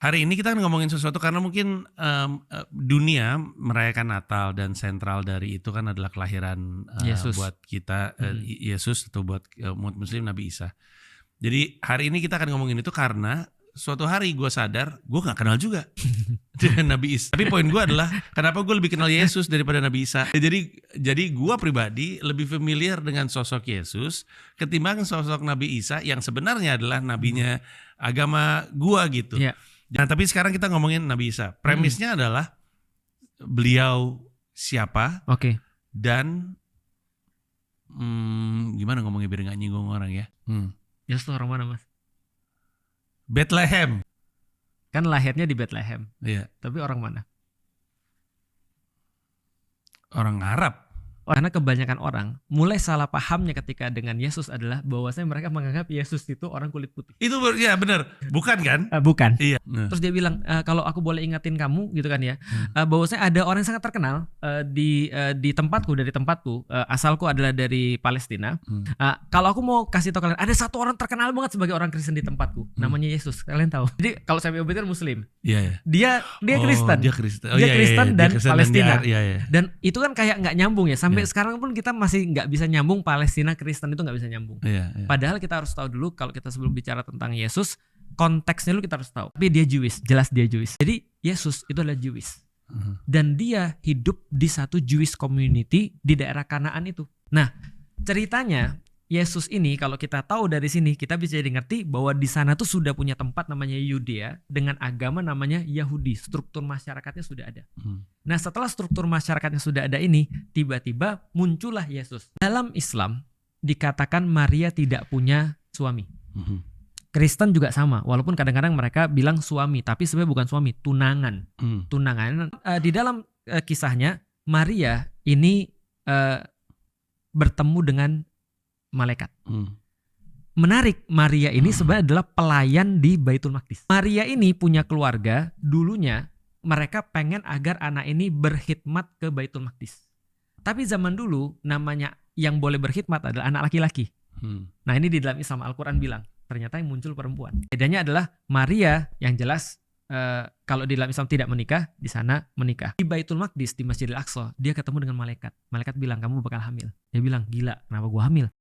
Hari ini kita akan ngomongin sesuatu karena mungkin dunia merayakan Natal dan sentral dari itu kan adalah kelahiran Yesus. buat kita Yesus atau buat umat Muslim Nabi Isa. Jadi hari ini kita akan ngomongin itu karena suatu hari gue sadar gue nggak kenal juga dengan Nabi Isa. Tapi poin gue adalah kenapa gue lebih kenal Yesus daripada Nabi Isa. Jadi gue pribadi lebih familiar dengan sosok Yesus ketimbang sosok Nabi Isa yang sebenarnya adalah nabinya agama gue gitu. Yeah. Nah, tapi sekarang kita ngomongin Nabi Isa. Premisnya adalah beliau siapa dan gimana ngomongnya biar gak nyinggung orang ya. Yesus tuh orang mana, Mas? Bethlehem. Kan lahirnya di Bethlehem. Iya. Tapi orang mana? Orang Arab. Karena kebanyakan orang mulai salah pahamnya ketika dengan Yesus adalah bahwasanya mereka menganggap Yesus itu orang kulit putih. Itu ya benar, bukan kan? Bukan. Iya. Terus dia bilang kalau aku boleh ingatin kamu gitu kan ya, bahwasanya ada orang yang sangat terkenal di tempatku, dari tempatku, asalku adalah dari Palestina. Kalau aku mau kasih tahu kalian, ada satu orang terkenal banget sebagai orang Kristen di tempatku, namanya Yesus. Kalian tahu? Jadi kalau saya kan Muslim, iya. Dia Kristen. Dia Kristen. Dia Kristen dan Palestina. Iya. Dan itu kan kayak nggak nyambung ya. Sampai sekarang pun kita masih nggak bisa nyambung, Palestina Kristen itu nggak bisa nyambung. Iya. Padahal kita harus tahu dulu kalau kita sebelum bicara tentang Yesus, konteksnya dulu kita harus tahu. Tapi dia Jewish, jelas dia Jewish. Jadi Yesus itu adalah Jewish. Dan dia hidup di satu Jewish community di daerah Kanaan itu. Nah, ceritanya Yesus ini kalau kita tahu dari sini kita bisa jadi ngerti bahwa di sana tuh sudah punya tempat namanya Yudea dengan agama namanya Yahudi. Struktur masyarakatnya sudah ada. Nah, setelah struktur masyarakatnya sudah ada ini, tiba-tiba muncullah Yesus. Dalam Islam dikatakan Maria tidak punya suami. Kristen juga sama, walaupun kadang-kadang mereka bilang suami, tapi sebenarnya bukan suami, tunangan. Tunangan. Di dalam kisahnya Maria ini bertemu dengan malaikat. Menarik, Maria ini sebenarnya adalah pelayan di Baitul Maqdis. Maria ini punya keluarga, dulunya mereka pengen agar anak ini berkhidmat ke Baitul Maqdis. Tapi zaman dulu namanya yang boleh berkhidmat adalah anak laki-laki. Nah, ini di dalam Islam Al-Quran bilang, ternyata yang muncul perempuan. Bedanya adalah Maria yang jelas kalau di dalam Islam tidak menikah, di sana menikah. Di Baitul Maqdis, di Masjidil Aqsa, dia ketemu dengan malaikat. Malaikat bilang, kamu bakal hamil. Dia bilang, gila, kenapa gua hamil?